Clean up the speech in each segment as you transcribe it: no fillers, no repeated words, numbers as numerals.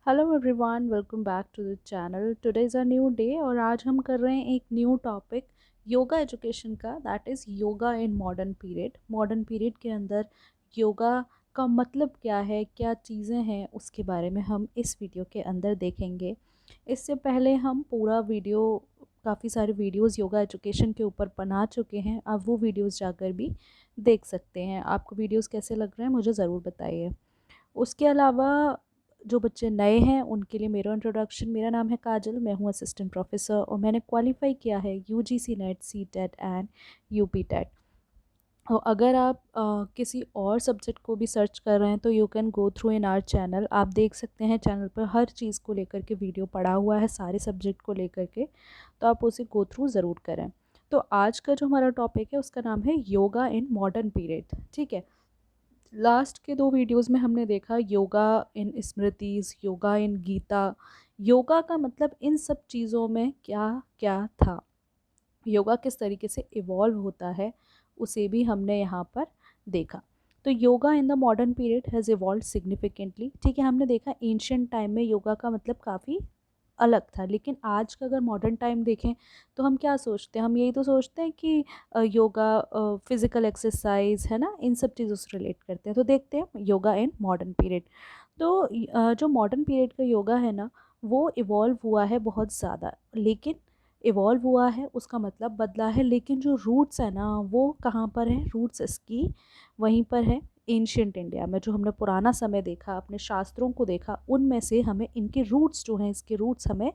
Hello everyone, welcome back to the channel. Today is a new day और आज हम कर रहे हैं एक न्यू टॉपिक योगा एजुकेशन का, that is yoga in modern period. Modern period के अंदर योगा का मतलब क्या है, क्या चीज़ें हैं, उसके बारे में हम इस वीडियो के अंदर देखेंगे। इससे पहले हम पूरा वीडियो, काफ़ी सारे वीडियोस योगा एजुकेशन के ऊपर बना चुके हैं। आप वो वीडियोस जाकर भी देख सकते हैं। आपको वीडियोस कैसे लग रहे हैं मुझे ज़रूर बताइए। उसके अलावा जो बच्चे नए हैं उनके लिए मेरा इंट्रोडक्शन। मेरा नाम है काजल, मैं हूँ असिस्टेंट प्रोफेसर और मैंने क्वालिफाई किया है UGC NET, C TET and UP TET. और अगर आप किसी और सब्जेक्ट को भी सर्च कर रहे हैं तो you can go through in our channel. आप देख सकते हैं चैनल पर हर चीज़ को लेकर के वीडियो पड़ा हुआ है, सारे सब्जेक्ट को लेकर के, तो आप उसे गो थ्रू ज़रूर करें। तो आज का जो हमारा टॉपिक है उसका नाम है योगा इन मॉडर्न पीरियड। ठीक है। लास्ट के दो वीडियोस में हमने देखा योगा इन स्मृतिज, योगा इन गीता। योगा का मतलब इन सब चीज़ों में क्या क्या था, योगा किस तरीके से इवॉल्व होता है, उसे भी हमने यहाँ पर देखा। तो yoga in the modern period has evolve significantly. ठीक है, हमने देखा एंशियंट टाइम में योगा का मतलब काफ़ी अलग था, लेकिन आज का अगर मॉडर्न टाइम देखें तो हम क्या सोचते हैं, हम यही तो सोचते हैं कि योगा फिज़िकल एक्सरसाइज है ना, इन सब चीज़ों से रिलेट करते हैं। तो देखते हैं योगा इन मॉडर्न पीरियड। तो जो मॉडर्न पीरियड का योगा है ना, वो इवॉल्व हुआ है बहुत ज़्यादा, लेकिन इवॉल्व हुआ है उसका मतलब बदला है, लेकिन जो रूट्स है ना वो कहाँ पर है, रूट्स इसकी वहीं पर है एंशियंट इंडिया में। जो हमने पुराना समय देखा, अपने शास्त्रों को देखा, उनमें से हमें इनके रूट्स जो हैं, इसके रूट्स हमें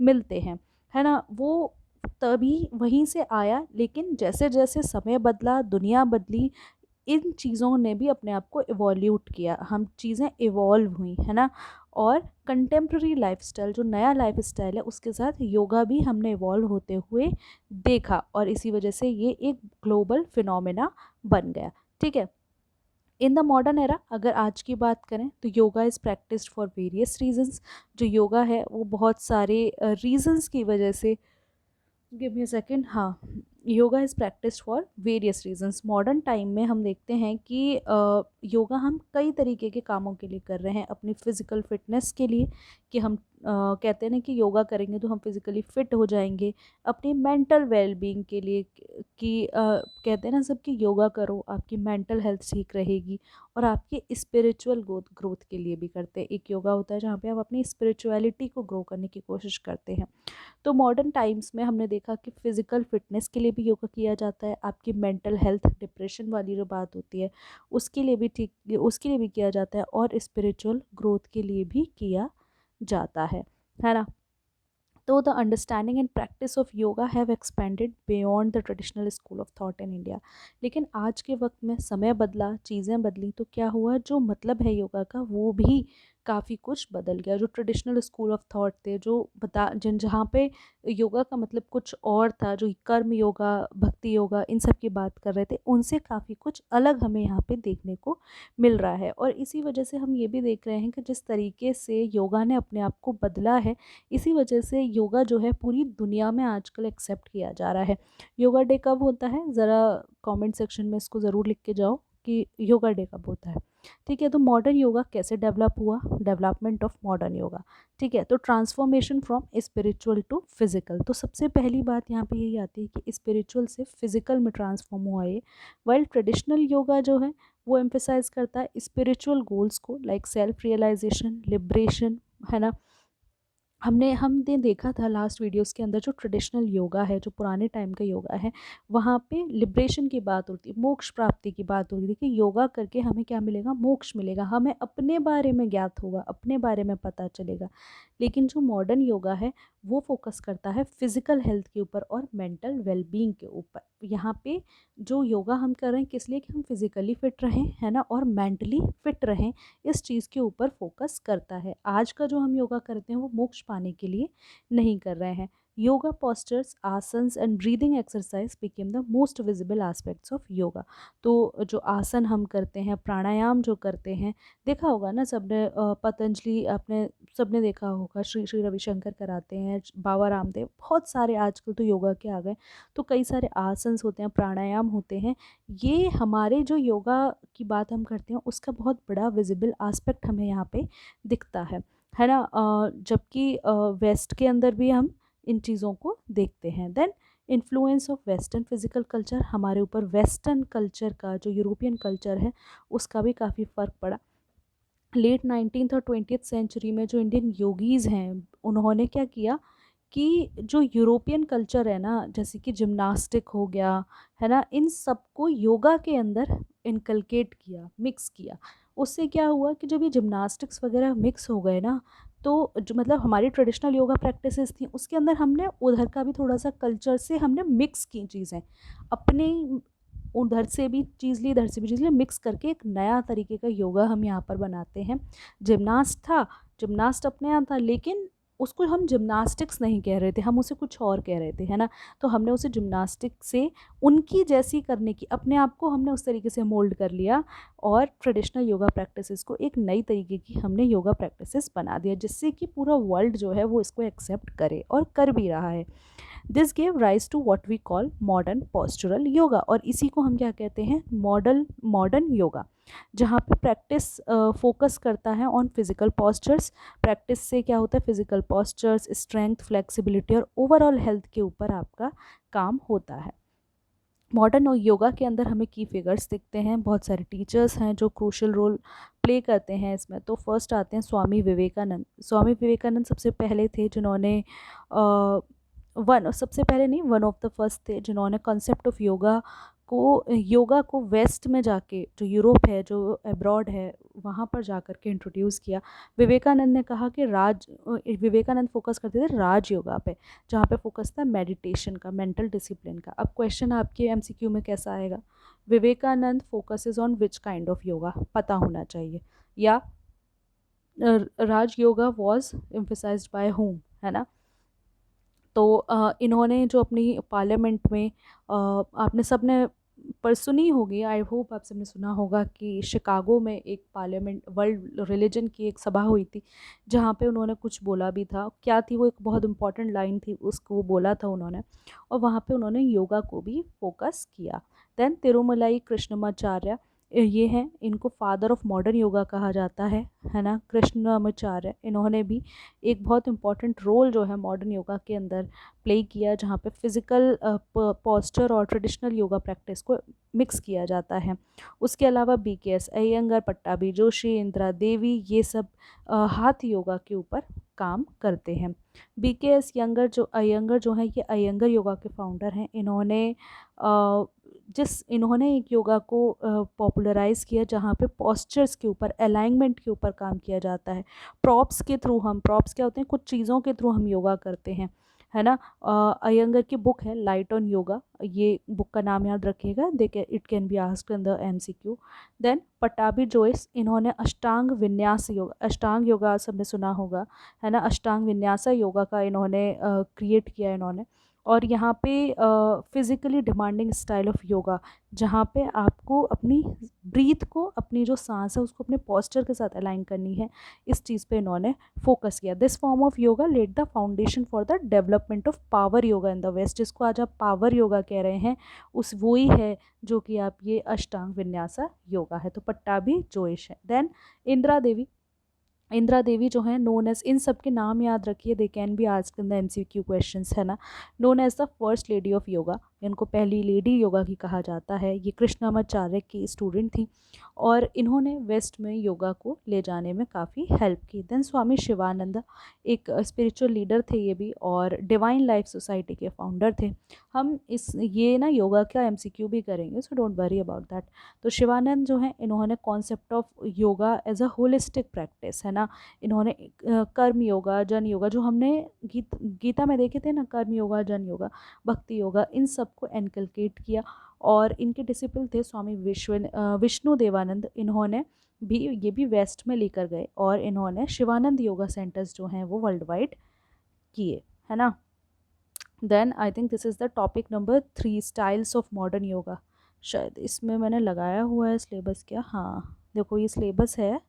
मिलते हैं, है ना। वो तभी वहीं से आया, लेकिन जैसे जैसे समय बदला, दुनिया बदली, इन चीज़ों ने भी अपने आप को इवॉल्यूट किया, हम चीज़ें इवॉल्व हुई, है ना। और कंटेम्प्रेरी लाइफस्टाइल, जो नया लाइफस्टाइल है, उसके साथ योगा भी हमने इवॉल्व होते हुए देखा और इसी वजह से ये एक ग्लोबल फिनोमेना बन गया। ठीक है। इन द मॉडर्न एरा अगर आज की बात करें तो yoga is practised for various reasons. जो योगा है वो बहुत सारे रीजंस की वजह से, गिव मी अ सेकेंड, हाँ, yoga is practice for various reasons. Modern time में हम देखते हैं कि योगा हम कई तरीके के कामों के लिए कर रहे हैं। अपनी फ़िज़िकल फिटनेस के लिए, कि हम कहते हैं ना कि योगा करेंगे तो हम फिज़िकली फ़िट हो जाएंगे। अपनी मेंटल वेलबींग के लिए, कि कहते हैं ना सब कि योगा करो आपकी मेंटल हेल्थ ठीक रहेगी। और आपकी स्पिरिचुअल ग्रोथ ग्रोथ के लिए भी करते हैं। एक योगा होता है जहाँ पे आप अपनी स्पिरिचुअलिटी को ग्रो करने की कोशिश करते हैं। तो मॉडर्न टाइम्स में हमने देखा कि फ़िज़िकल फिटनेस के लिए भी योगा किया जाता है। आपकी मेंटल हेल्थ, डिप्रेशन वाली जो बात होती है उसके लिए भी ठीक, उसके लिए भी किया जाता है, और स्पिरिचुअल ग्रोथ के लिए भी किया जाता है ना। तो the understanding and practice of yoga have expanded beyond the traditional school of thought in India. लेकिन आज के वक्त में समय बदला, चीज़ें बदली, तो क्या हुआ, जो मतलब है योगा का वो भी काफ़ी कुछ बदल गया। जो ट्रेडिशनल स्कूल ऑफ थॉट थे, जो बता जिन जहाँ पे योगा का मतलब कुछ और था, जो कर्म योगा, भक्ति योगा, इन सब की बात कर रहे थे, उनसे काफ़ी कुछ अलग हमें यहाँ पे देखने को मिल रहा है। और इसी वजह से हम ये भी देख रहे हैं कि जिस तरीके से योगा ने अपने आप को बदला है, इसी वजह से योगा जो है पूरी दुनिया में आजकल एक्सेप्ट किया जा रहा है। योगा डे कब होता है, ज़रा कमेंट सेक्शन में इसको ज़रूर लिख के जाओ कि योगा डे कब होता है। ठीक है। तो मॉडर्न योगा कैसे डेवलप हुआ, डेवलपमेंट ऑफ मॉडर्न योगा। ठीक है। तो transformation from spiritual to physical. तो सबसे पहली बात यहाँ पे यही आती है कि स्पिरिचुअल से फिजिकल में ट्रांसफॉर्म हुआ ये। वाइल ट्रेडिशनल योगा जो है वो एम्फेसाइज करता है स्पिरिचुअल गोल्स को, लाइक सेल्फ रियलाइजेशन, लिबरेशन, है ना। हमने देखा था लास्ट वीडियोस के अंदर, जो ट्रेडिशनल योगा है, जो पुराने टाइम का योगा है, वहाँ पे लिबरेशन की बात होती है, मोक्ष प्राप्ति की बात होती है कि योगा करके हमें क्या मिलेगा, मोक्ष मिलेगा, हमें अपने बारे में ज्ञात होगा, अपने बारे में पता चलेगा। लेकिन जो मॉडर्न योगा है वो फोकस करता है फिजिकल हेल्थ के ऊपर और मेंटल वेलबींग के ऊपर। यहाँ पे जो योगा हम कर रहे हैं किस लिए, कि हम फिजिकली फिट रहें, है ना, और मेंटली फिट रहें, इस चीज़ के ऊपर फोकस करता है। आज का जो हम योगा करते हैं वो मोक्ष पाने के लिए नहीं कर रहे हैं। Yoga postures, asanas and breathing exercise became the most visible aspects of yoga. तो जो आसन हम करते हैं, प्राणायाम जो करते हैं, देखा होगा ना सबने, पतंजलि आपने सबने देखा होगा, श्री श्री रविशंकर कराते हैं, बाबा रामदेव, बहुत सारे आजकल तो योगा के आ गए। तो कई सारे आसन्स होते हैं, प्राणायाम होते हैं, ये हमारे जो योगा की बात हम करते हैं उसका बहुत बड़ा विजिबल एस्पेक्ट हमें यहाँ पे दिखता है। है ना। जबकि वेस्ट के अंदर भी हम इन चीज़ों को देखते हैं। Then influence of western physical culture, हमारे ऊपर वेस्टर्न कल्चर का जो यूरोपियन कल्चर है उसका भी काफ़ी फ़र्क पड़ा। लेट 19th और 20th सेंचुरी में जो इंडियन योगीज़ हैं उन्होंने क्या किया कि जो यूरोपियन कल्चर है ना, जैसे कि जिम्नास्टिक हो गया, है ना, इन सबको योगा के अंदर इनकलकेट किया, मिक्स किया। उससे क्या हुआ कि जब ये जिम्नास्टिक्स वगैरह मिक्स हो गए ना, तो जो मतलब हमारी ट्रेडिशनल योगा प्रैक्टिसेस थी उसके अंदर हमने उधर का भी थोड़ा सा कल्चर से हमने मिक्स की चीज़ें अपने, उधर से भी चीज़ ली इधर से भी चीज़ ली, मिक्स करके एक नया तरीके का योगा हम यहाँ पर बनाते हैं। जिमनास्ट था, जिमनास्ट अपने यहाँ था, लेकिन उसको हम जिम्नास्टिक्स नहीं कह रहे थे, हम उसे कुछ और कह रहे थे, है ना। तो हमने उसे जिम्नास्टिक से उनकी जैसी करने की, अपने आप को हमने उस तरीके से मोल्ड कर लिया और ट्रेडिशनल योगा प्रैक्टिसेस को एक नई तरीके की हमने योगा प्रैक्टिसेस बना दिया, जिससे कि पूरा वर्ल्ड जो है वो इसको एक्सेप्ट करे और कर भी रहा है। This gave rise to what we call modern postural yoga, और इसी को हम क्या कहते हैं, मॉडर्न योगा, जहाँ पे प्रैक्टिस फोकस करता है ऑन फिजिकल पॉस्चर्स। प्रैक्टिस से क्या होता है, फिजिकल पॉस्चर्स, स्ट्रेंथ, फ्लेक्सिबिलिटी और ओवरऑल हेल्थ के ऊपर आपका काम होता है। मॉडर्न योगा के अंदर हमें की फिगर्स दिखते हैं, बहुत सारे टीचर्स हैं जो क्रूशल रोल प्ले करते हैं इसमें। तो फर्स्ट आते हैं स्वामी विवेकानंद। स्वामी विवेकानंद सबसे पहले थे जिन्होंने वन सबसे पहले नहीं, वन ऑफ द फर्स्ट थे जिन्होंने कॉन्सेप्ट ऑफ योगा को वेस्ट में जाके, जो यूरोप है, जो अब्रॉड है, वहाँ पर जा कर के इंट्रोड्यूस किया। विवेकानंद ने कहा कि विवेकानंद फोकस करते थे राज योगा पे, जहाँ पे फोकस था मेडिटेशन का, मेंटल डिसिप्लिन का। अब क्वेश्चन आपके एमसीक्यू में कैसा आएगा, Vivekananda focuses on which kind of yoga, पता होना चाहिए। या Raj yoga was emphasised by whom, है ना। तो इन्होंने जो अपनी पार्लियामेंट में आपने सबने पर सुनी होगी, आई होप आप सबने सुना होगा कि शिकागो में एक पार्लियामेंट वर्ल्ड रिलीजन की एक सभा हुई थी, जहाँ पे उन्होंने कुछ बोला भी था। क्या थी वो, एक बहुत इंपॉर्टेंट लाइन थी, उसको बोला था उन्होंने, और वहाँ पे उन्होंने योगा को भी फोकस किया। देन तिरुमलाई कृष्णमाचार्य, ये हैं, इनको फादर ऑफ मॉडर्न योगा कहा जाता है ना, कृष्णमाचार्य। इन्होंने भी एक बहुत इंपॉर्टेंट रोल जो है मॉडर्न योगा के अंदर प्ले किया, जहाँ पे फिज़िकल पोस्चर और ट्रेडिशनल योगा प्रैक्टिस को मिक्स किया जाता है। उसके अलावा BKS अयंगर, पट्टाभी जोशी, इंदिरा देवी, ये सब हाथ योगा के ऊपर काम करते हैं। BKS अयंगर जो है, ये अयंगर योगा के फाउंडर हैं। इन्होंने एक योगा को पॉपुलराइज़ किया जहाँ पे पोस्चर्स के ऊपर, अलाइनमेंट के ऊपर काम किया जाता है। प्रॉप्स के थ्रू, हम प्रॉप्स क्या होते हैं, कुछ चीज़ों के थ्रू हम योगा करते हैं, है ना। अयंगर की बुक है लाइट ऑन योगा, ये बुक का नाम याद रखिएगा, it can be asked in the MCQ। Then Pattabhi Jois, इन्होंने अष्टांग योगा सबने सुना होगा, है ना। अष्टांग विन्यासा योगा का इन्होंने क्रिएट किया इन्होंने। और यहाँ पे physically demanding style of yoga, जहाँ पे आपको अपनी ब्रीथ को, अपनी जो सांस है उसको अपने पोस्चर के साथ अलाइन करनी है, इस चीज़ पे इन्होंने फोकस किया। This form of yoga laid the foundation for the development of power yoga in the west, जिसको आज आप पावर योगा कह रहे हैं, उस वही है जो कि आप ये अष्टांग विन्यासा योगा है। तो पट्टाभी जोइश है। देन इंदिरा देवी जो है, नोन एज, इन सब के नाम याद रखिए, they can be asked in the MCQ questions, है ना। Known as the first lady of yoga, इनको पहली लेडी योगा की कहा जाता है। ये कृष्णामाचार्य की स्टूडेंट थी और इन्होंने वेस्ट में योगा को ले जाने में काफ़ी हेल्प की। देन स्वामी शिवानंद, एक स्पिरिचुअल लीडर थे ये भी, और डिवाइन लाइफ सोसाइटी के फाउंडर थे। हम ये ना योगा का MCQ भी करेंगे, so don't worry about that. तो शिवानंद जो है, इन्होंने concept of yoga as a holistic practice, है ना, इन्होंने कर्म योगा, जन योगा, जो हमने गीता में देखे थे ना, कर्म योगा, जन योगा, भक्ति योगा, इन सब को एनकलकेट किया। और इनके डिसिपल थे स्वामी विष्णु देवानंद, इन्होंने भी ये भी वेस्ट में लेकर गए और इन्होंने शिवानंद योगा सेंटर्स जो हैं वो वर्ल्ड वाइड किए, है ना। Then I think this is the topic number 3, styles of modern yoga. शायद इसमें मैंने लगाया हुआ है सिलेबस, क्या, हाँ देखो ये सिलेबस है,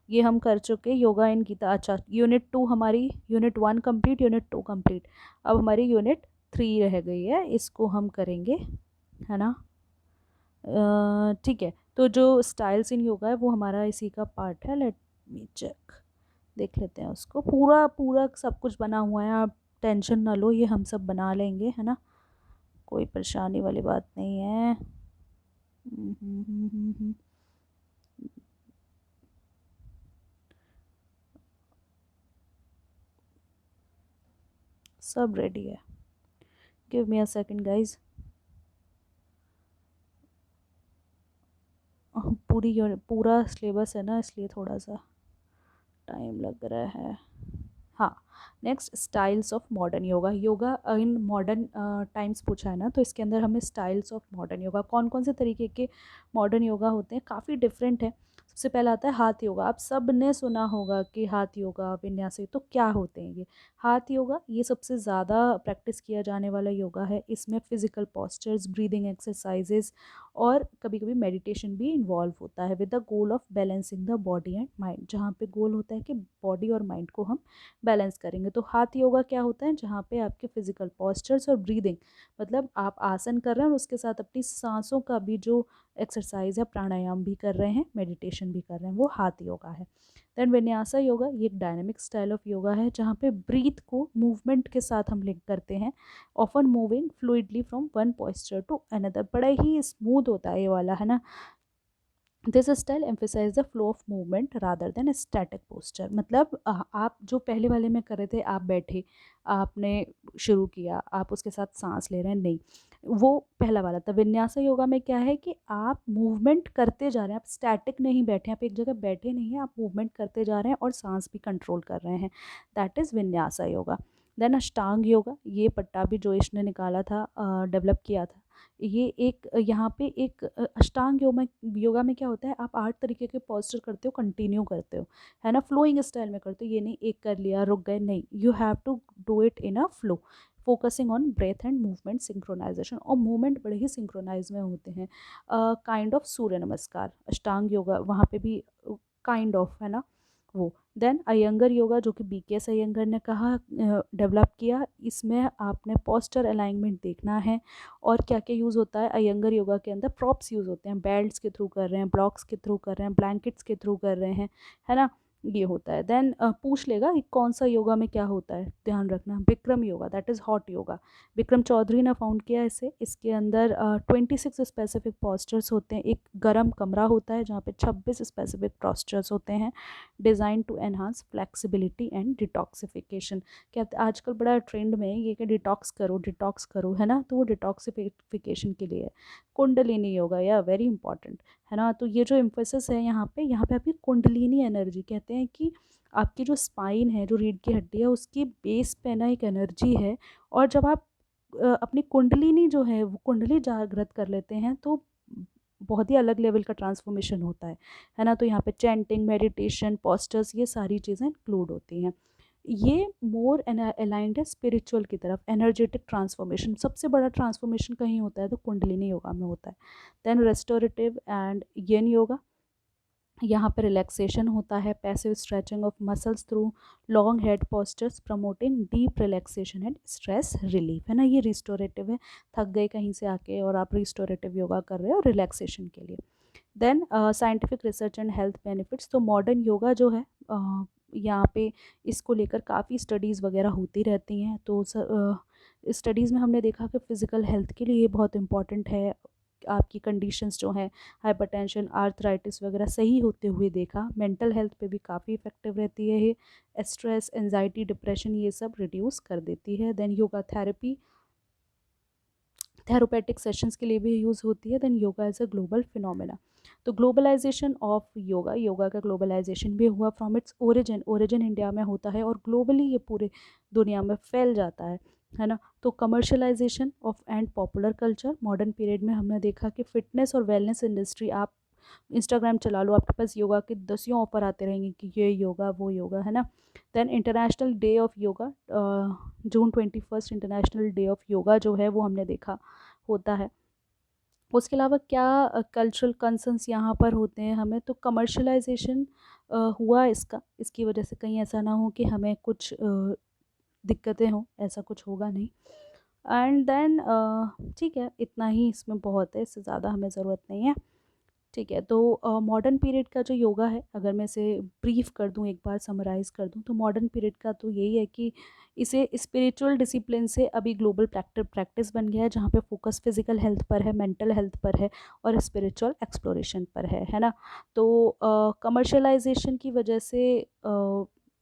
ये हम कर चुके योगा इन गीता। अच्छा, यूनिट 2 हमारी, यूनिट 1 कंप्लीट, यूनिट 2 कंप्लीट, अब हमारी यूनिट 3 रह गई है, इसको हम करेंगे, है ना। ठीक है, तो जो स्टाइल्स इन योगा है वो हमारा इसी का पार्ट है। लेट मी चेक, देख लेते हैं उसको, पूरा पूरा सब कुछ बना हुआ है, आप टेंशन ना लो, ये हम सब बना लेंगे, है ना, कोई परेशानी वाली बात नहीं है। सब रेडी है, give me a second guys. पूरा सिलेबस है ना, इसलिए थोड़ा सा टाइम लग रहा है। हाँ, next styles of modern yoga. Yoga in modern times पूछा है ना, तो इसके अंदर हमें स्टाइल्स ऑफ मॉडर्न योगा कौन कौन से तरीके के मॉडर्न योगा होते हैं, काफ़ी डिफरेंट है। सबसे पहला आता है हाथ योगा। आप सब ने सुना होगा कि हाथ योगा, विन्यास, तो क्या होते हैं ये हाथ योगा? ये सबसे ज़्यादा प्रैक्टिस किया जाने वाला योगा है। इसमें फिजिकल पॉस्चर्स, ब्रीदिंग एक्सरसाइजेज और कभी कभी मेडिटेशन भी इन्वॉल्व होता है, with the goal of balancing the body and mind, जहाँ पे गोल होता है कि बॉडी और माइंड को हम बैलेंस करेंगे। तो हाथ योगा क्या होता है? जहाँ पे आपके फिजिकल पॉस्चर्स और ब्रीदिंग, मतलब आप आसन कर रहे हैं और उसके साथ अपनी सांसों का भी जो एक्सरसाइज है, प्राणायाम भी कर रहे हैं, मेडिटेशन भी कर रहे हैं, वो हाथ योगा है। देन विन्यासा योगा, ये एक डायनेमिक स्टाइल ऑफ योगा है जहाँ पे ब्रीथ को मूवमेंट के साथ हम लिंक करते हैं, often moving fluidly from one posture to another. बड़ा ही स्मूथ होता है ये वाला, है ना। This style emphasise the flow of movement rather than static posture. मतलब आप जो पहले वाले में कर रहे थे, आप बैठे, आपने शुरू किया, आप उसके साथ सांस ले रहे हैं, नहीं, वो पहला वाला था। विन्यासा योगा में क्या है कि आप मूवमेंट करते जा रहे हैं, आप स्टैटिक नहीं बैठे, आप एक जगह बैठे नहीं हैं, आप मूवमेंट करते जा रहे हैं और सांस भी कंट्रोल कर रहे हैं, that is vinyasa yoga. Then अष्टांग योगा, ये पट्टाभी जोइश ने निकाला था, डेवलप किया था। ये एक यहाँ पे एक अष्टांग योगा में क्या होता है, आप 8 तरीके के पोस्चर करते हो, कंटिन्यू करते हो, है ना, फ्लोइंग स्टाइल में करते हो। ये नहीं एक कर लिया रुक गए, नहीं, you have to do it in a flow, focusing on breath and movement synchronization, और मूवमेंट बड़े ही सिंक्रोनाइज में होते हैं। काइंड ऑफ सूर्य नमस्कार, अष्टांग योगा वहाँ पे भी काइंड ऑफ, है ना, वो। देन अयंगर योगा, जो कि BKS अयंगर ने कहा, डेवलप किया, इसमें आपने पोस्चर अलाइनमेंट देखना है और क्या क्या यूज़ होता है अयंगर योगा के अंदर। प्रॉप्स यूज़ होते हैं, बेल्ट्स के थ्रू कर रहे हैं, ब्लॉक्स के थ्रू कर रहे हैं, ब्लैंकेट्स के थ्रू कर रहे हैं, है ना, ये होता है। देन पूछ लेगा कि कौन सा योगा में क्या होता है, ध्यान रखना, Vikram yoga, that is hot yoga. Vikram Chaudhary ने फाउंड किया इसे। इसके अंदर 26 स्पेसिफिक पोस्चर्स होते हैं, एक गर्म कमरा होता है जहाँ पे 26 स्पेसिफिक पोस्चर्स होते हैं, design to enhance flexibility and detoxification. क्या आजकल बड़ा ट्रेंड में ये कि डिटॉक्स करो, है ना, तो वो डिटॉक्सिफिकेशन के लिए है। कुंडलिनी योगा, या वेरी इंपॉर्टेंट, है ना। तो ये जो एम्फेसिस है यहाँ पे आपकी कुंडलिनी एनर्जी, कहते हैं कि आपकी जो स्पाइन है, जो रीढ़ की हड्डी है, उसकी बेस पे ना एक एनर्जी है, और जब आप अपनी कुंडलिनी जो है वो कुंडली जागृत कर लेते हैं, तो बहुत ही अलग लेवल का ट्रांसफॉर्मेशन होता है ना। तो यहाँ पे चैंटिंग, मेडिटेशन, पोस्टर्स, ये सारी चीज़ें इंक्लूड होती हैं। ये मोर अलाइंड है स्पिरिचुअल की तरफ, एनर्जेटिक ट्रांसफॉर्मेशन, सबसे बड़ा ट्रांसफॉर्मेशन कहीं होता है तो कुंडलिनी योगा में होता है। देन रेस्टोरेटिव एंड येन योगा, यहाँ पर रिलैक्सेशन होता है, passive stretching of muscles through long head postures, promoting deep relaxation and stress relief, है ना। ये रिस्टोरेटिव है, थक गए कहीं से आके और आप रिस्टोरेटिव योगा कर रहे हो रिलैक्सेशन के लिए। Then scientific research and health benefits, तो मॉडर्न योगा जो है, यहाँ पे इसको लेकर काफ़ी स्टडीज़ वगैरह होती रहती हैं। तो स्टडीज़ में हमने देखा कि फ़िज़िकल हेल्थ के लिए ये बहुत इंपॉर्टेंट है, आपकी कंडीशंस जो हैं, हाइपरटेंशन, आर्थराइटिस वगैरह सही होते हुए देखा। मेंटल हेल्थ पे भी काफ़ी इफेक्टिव रहती है ये, स्ट्रेस, एंजाइटी, डिप्रेशन, ये सब रिड्यूस कर देती है। Then yoga therapy, therapeutic sessions के लिए भी यूज़ होती है। Then yoga as a global phenomena, तो ग्लोबलाइजेशन ऑफ योगा, योगा का ग्लोबलाइजेशन भी हुआ फ्रॉम इट्स ओरिजिन इंडिया में होता है और ग्लोबली ये पूरे दुनिया में फैल जाता है ना। तो commercialisation of and popular culture, modern period में हमने देखा कि फिटनेस और वेलनेस इंडस्ट्री, आप इंस्टाग्राम चला लो, आपके पास योगा के दसियों ऑफर आते रहेंगे कि ये योगा वो योगा, है ना। Then international day of yoga, June 21 international day of yoga जो है वो हमने देखा होता है। उसके अलावा क्या कल्चरल कंसर्न्स यहाँ पर होते हैं हमें, तो कमर्शलाइजेशन हुआ इसकी वजह से कहीं ऐसा ना हो कि हमें कुछ दिक्कतें हों, ऐसा कुछ होगा नहीं। एंड देन ठीक है, इतना ही इसमें बहुत है, इससे ज़्यादा हमें ज़रूरत नहीं है। ठीक है, तो मॉडर्न पीरियड का जो योगा है, अगर मैं इसे ब्रीफ कर दूं, एक बार समराइज़ कर दूं, तो मॉडर्न पीरियड का तो यही है कि इसे स्पिरिचुअल डिसिप्लिन से अभी ग्लोबल प्रैक्टिस बन गया है, जहाँ पे फोकस फिजिकल हेल्थ पर है, मेंटल हेल्थ पर है और स्पिरिचुअल एक्सप्लोरेशन पर है ना। तो कमर्शलाइजेशन की वजह से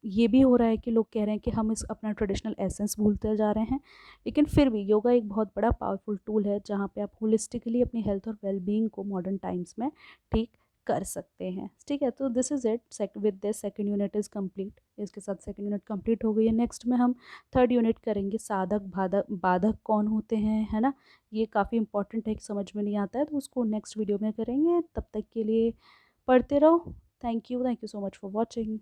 ये भी हो रहा है कि लोग कह रहे हैं कि हम इस अपना ट्रेडिशनल एसेंस भूलते जा रहे हैं, लेकिन फिर भी योगा एक बहुत बड़ा पावरफुल टूल है, जहाँ पे आप होलिस्टिकली अपनी हेल्थ और वेलबींग को मॉडर्न टाइम्स में ठीक कर सकते हैं। ठीक है, तो this is it, with this second unit is complete. इसके साथ सेकंड यूनिट कंप्लीट हो गई है। नेक्स्ट में हम थर्ड यूनिट करेंगे, साधक बाधक बाधक कौन होते हैं, है ना। ये काफ़ी इंपॉर्टेंट है, समझ में नहीं आता है तो उसको नेक्स्ट वीडियो में करेंगे। तब तक के लिए पढ़ते रहो। Thank you so much for watching.